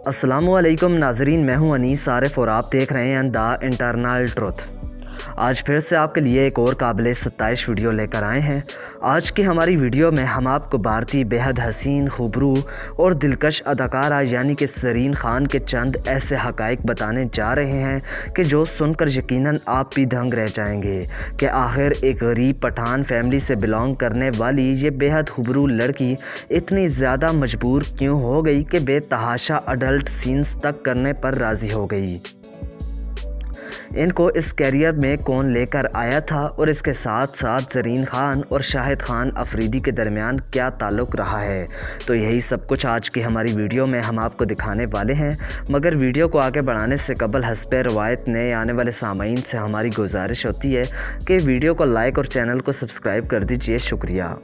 अस्सलामु अलैकुम नाजरीन, मैं हूं अनीस आरिफ और आप देख रहे हैं द इंटरनल ट्रुथ। आज फिर से आपके लिए एक और काबिल सत्ताइश वीडियो लेकर आए हैं। आज की हमारी वीडियो में हम आपको भारतीय बेहद हसीन, खूबरू और दिलकश अदाकारा यानी कि ज़रीन ख़ान के चंद ऐसे हक़ाइक़ बताने जा रहे हैं कि जो सुनकर यकीनन आप भी दंग रह जाएंगे कि आखिर एक गरीब पठान फैमिली से बिलोंग करने वाली ये बेहद खूबरू लड़की इतनी ज़्यादा मजबूर क्यों हो गई कि बेतहाशा अडल्ट सीन्स तक करने पर राज़ी हो गई। इनको इस कैरियर में कौन लेकर आया था और इसके साथ साथ ज़रीन ख़ान और शाहिद ख़ान अफरीदी के दरमियान क्या ताल्लुक़ रहा है, तो यही सब कुछ आज की हमारी वीडियो में हम आपको दिखाने वाले हैं। मगर वीडियो को आगे बढ़ाने से कबल हस्बे रवायत नए आने वाले सामाईन से हमारी गुजारिश होती है कि वीडियो को लाइक और चैनल को सब्सक्राइब कर दीजिए। शुक्रिया।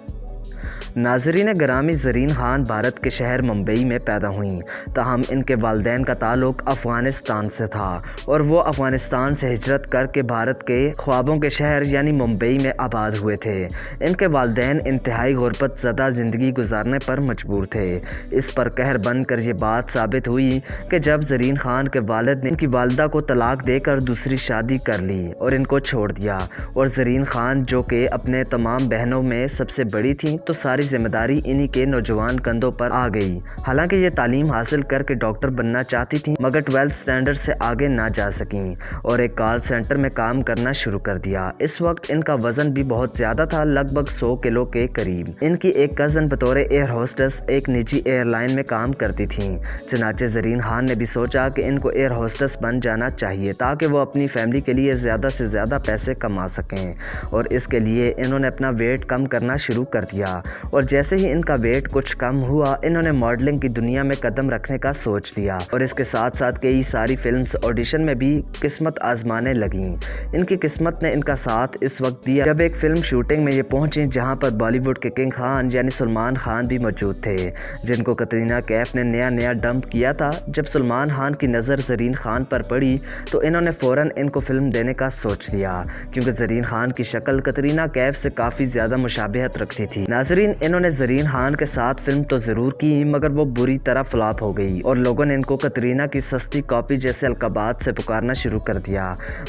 नाज़रीन ग्रामी, ज़रीन ख़ान भारत के शहर मुंबई में पैदा हुईं, ताहम इनके वालिदैन का ताल्लुक़ अफ़गानिस्तान से था और वो अफ़गानिस्तान से हिजरत करके भारत के ख्वाबों के शहर यानी मुंबई में आबाद हुए थे। इनके वालिदैन इंतहाई गुरबत ज़दा ज़िंदगी गुजारने पर मजबूर थे। इस पर कहर बन कर ये बात साबित हुई कि जब ज़रीन ख़ान के वालिद ने इनकी वालदा को तलाक देकर दूसरी शादी कर ली और इनको छोड़ दिया, और ज़रीन ख़ान जो कि अपने तमाम बहनों में सबसे बड़ी थी, तो सारी जिम्मेदारी इन्हीं के नौजवान कंधों पर आ गई। हालांकि ये तालीम हासिल करके डॉक्टर बनना चाहती थी, मगर 12th स्टैंडर्ड से आगे ना जा सकीं और एक कॉल सेंटर में काम करना शुरू कर दिया। इस वक्त इनका वजन भी बहुत ज़्यादा था, लगभग 100 किलो के करीब। इनकी एक कज़न बतौर एयर होस्टेस एक निजी एयरलाइन में काम करती थी। चनाचे ज़रीन ख़ान ने भी सोचा कि इनको एयर होस्टेस बन जाना चाहिए ताकि वो अपनी फैमिली के लिए ज़्यादा से ज़्यादा पैसे कमा सकें, और इसके लिए इन्होंने अपना वेट कम करना शुरू कर दिया। और जैसे ही इनका वेट कुछ कम हुआ, इन्होंने मॉडलिंग की दुनिया में कदम रखने का सोच लिया और इसके साथ साथ कई सारी फिल्म्स ऑडिशन में भी किस्मत आजमाने लगीं। इनकी किस्मत ने इनका साथ इस वक्त दिया जब एक फ़िल्म शूटिंग में ये पहुंची जहां पर बॉलीवुड के किंग खान यानी सलमान खान भी मौजूद थे, जिनको कतरीना कैफ ने नया नया डंप किया था। जब सलमान खान की नज़र ज़रीन ख़ान पर पड़ी तो इन्होंने फ़ौरन इनको फ़िल्म देने का सोच लिया, क्योंकि ज़रीन ख़ान की शक्ल कतरीना कैफ से काफ़ी ज़्यादा मुशाबिहत रखती थी। नाज़रीन, इन्होंने ज़रीन ख़ान के साथ फिल्म तो ज़रूर की, मगर वो बुरी तरह फ्लॉप हो गई और लोगों ने इनको कतरीना की सस्ती कॉपी जैसे अलकाबात से पुकारना शुरू कर दिया।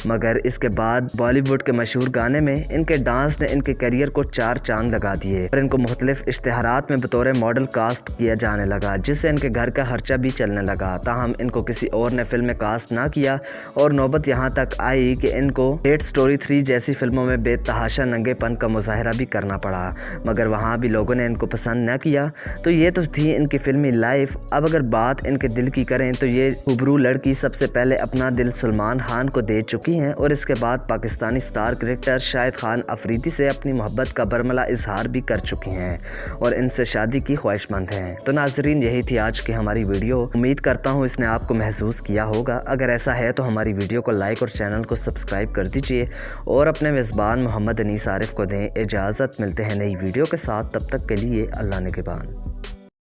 मगर इसके बाद बॉलीवुड के मशहूर गाने में इनके डांस ने इनके करियर को 4 चांद लगा दिए और इनको मुख्तलिफ इश्तिहारात में बतौर मॉडल कास्ट किया जाने लगा, जिससे इनके घर का खर्चा भी चलने लगा। ताहम इनको किसी और ने फिल्म में कास्ट ना किया और नौबत यहाँ तक आई कि इनको डेट स्टोरी 3 जैसी फिल्मों में बेतहाशा नंगेपन का मुजाहरा भी करना पड़ा, मगर वहाँ भी लोगों ने इनको पसंद न किया। तो ये तो थी इनकी फिल्मी लाइफ। अब अगर बात इनके दिल की करें तो ये खूबरू लड़की सबसे पहले अपना दिल सलमान खान को दे चुकी हैं और इसके बाद पाकिस्तानी स्टार क्रिकेटर शाहिद खान अफरीदी से अपनी मोहब्बत का बरमला इजहार भी कर चुकी हैं और इनसे शादी की ख्वाहिशमंद हैं। तो नाजरीन, यही थी आज की हमारी वीडियो। उम्मीद करता हूँ इसने आपको महसूस किया होगा। अगर ऐसा है तो हमारी वीडियो को लाइक और चैनल को सब्सक्राइब कर दीजिए और अपने मेज़बान मोहम्मद अनीस आरिफ को दें इजाज़त। मिलते हैं नई वीडियो के साथ, तब तक के लिए अल्लाह निगहबान।